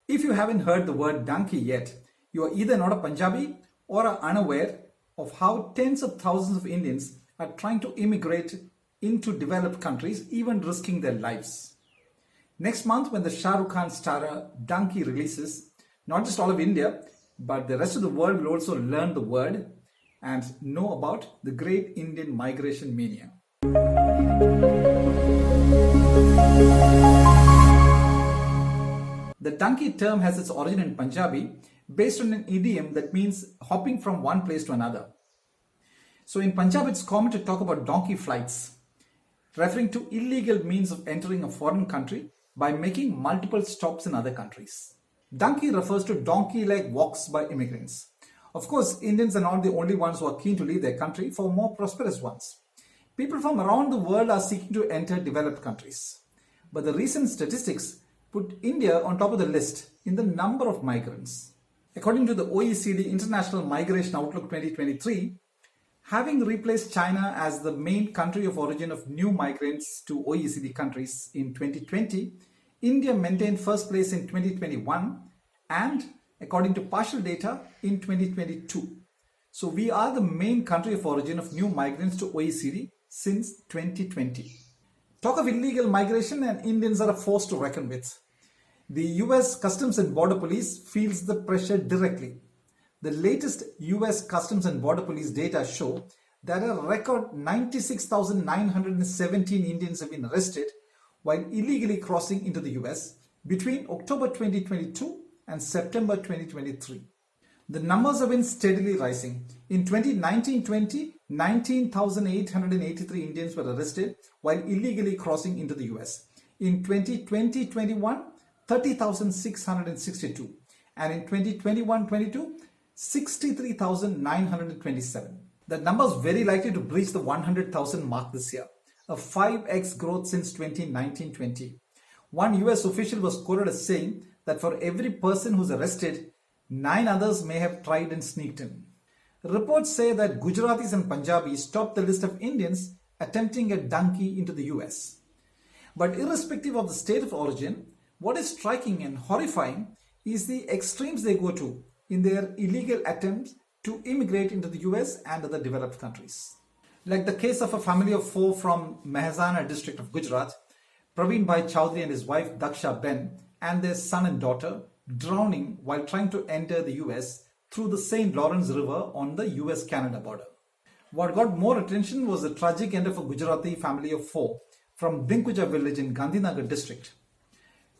If you haven't heard the word Dunki yet, you are either not a Punjabi or are unaware of how tens of thousands of Indians are trying to immigrate into developed countries, even risking their lives. Next month, when the Shah Rukh Khan starrer Dunki releases, not just all of India, but the rest of the world will also learn the word and know about the great Indian migration mania. The Dunki term has its origin in Punjabi based on an idiom that means hopping from one place to another. So in Punjab, it's common to talk about donkey flights, referring to illegal means of entering a foreign country by making multiple stops in other countries. Dunki refers to donkey-like walks by immigrants. Of course, Indians are not the only ones who are keen to leave their country for more prosperous ones. People from around the world are seeking to enter developed countries. But the recent statistics put India on top of the list in the number of migrants. According to the OECD International Migration Outlook 2023, having replaced China as the main country of origin of new migrants to OECD countries in 2020, India maintained first place in 2021 and, according to partial data, in 2022. So we are the main country of origin of new migrants to OECD since 2020. Talk of illegal migration and Indians are a force to reckon with. The US Customs and Border Police feels the pressure directly. The latest US Customs and Border Police data show that a record 96,917 Indians have been arrested while illegally crossing into the US between October 2022 and September 2023. The numbers have been steadily rising. In 2019-20, 19,883 Indians were arrested while illegally crossing into the US. In 2020-21, 30,662. And in 2021-22, 63,927. The number is very likely to breach the 100,000 mark this year, a 5x growth since 2019-20. One US official was quoted as saying that for every person who's arrested, 9 others may have tried and sneaked in. Reports say that Gujaratis and Punjabis topped the list of Indians attempting a Dunki into the US. But irrespective of the state of origin, what is striking and horrifying is the extremes they go to in their illegal attempts to immigrate into the US and other developed countries. Like the case of a family of 4 from Mehsana district of Gujarat, Praveen Bhai Chowdhury and his wife Daksha Ben and their son and daughter drowning while trying to enter the US through the St. Lawrence River on the US-Canada border. What got more attention was the tragic end of a Gujarati family of 4 from Dinkuja village in Gandhinagar district.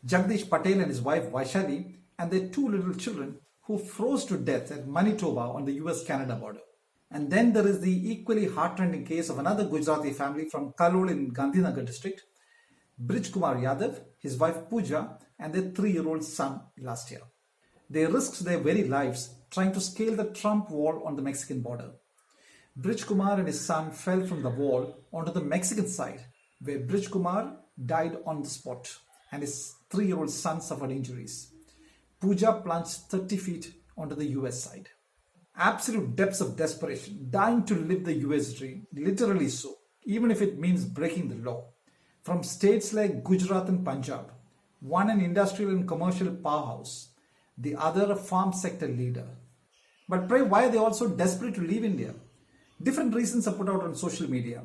Jagdish Patel and his wife Vaishali and their 2 little children who froze to death at Manitoba on the US-Canada border. And then there is the equally heartrending case of another Gujarati family from Kalol in Gandhinagar district, Brij Kumar Yadav, his wife Pooja and their 3-year-old son last year. They risked their very lives trying to scale the Trump wall on the Mexican border. Brij Kumar and his son fell from the wall onto the Mexican side, where Brij Kumar died on the spot and his 3-year-old son suffered injuries. Pooja plunged 30 feet onto the US side. Absolute depths of desperation, dying to live the US dream, literally so, even if it means breaking the law. From states like Gujarat and Punjab, one an industrial and commercial powerhouse, the other a farm sector leader. But pray, why are they also desperate to leave India? Different reasons are put out on social media.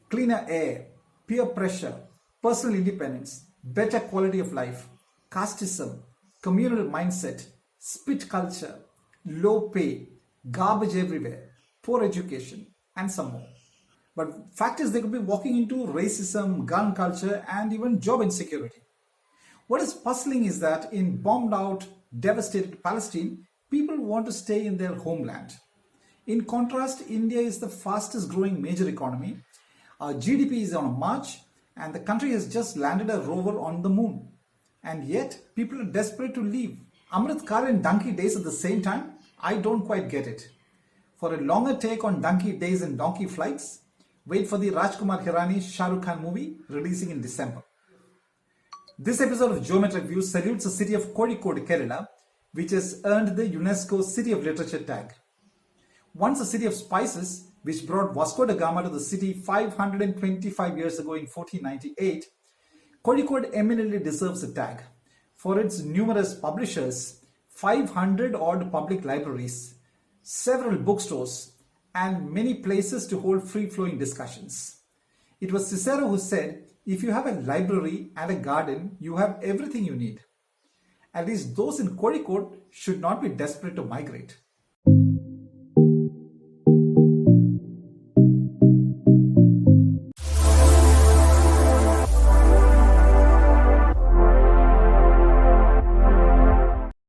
Cleaner air, peer pressure, personal independence, better quality of life, casteism, communal mindset, spit culture, low pay, garbage everywhere, poor education, and some more. But fact is, they could be walking into racism, gun culture, and even job insecurity. What is puzzling is that in bombed out, devastated Palestine, people want to stay in their homeland. In contrast, India is the fastest growing major economy. Our GDP is on a march, and the country has just landed a rover on the moon. And yet, people are desperate to leave. Amrit Kar and Dunki days at the same time? I don't quite get it. For a longer take on Dunki days and donkey flights, wait for the Rajkumar Hirani Shah Rukh Khan movie releasing in December. This episode of Geometric View salutes the city of Kozhikode, Kerala, which has earned the UNESCO City of Literature tag. Once a city of spices, which brought Vasco da Gama to the city 525 years ago in 1498, Kozhikode eminently deserves a tag. for its numerous publishers, 500 odd public libraries, several bookstores, and many places to hold free-flowing discussions. It was Cicero who said, if you have a library and a garden, you have everything you need. At least those in Kozhikode should not be desperate to migrate.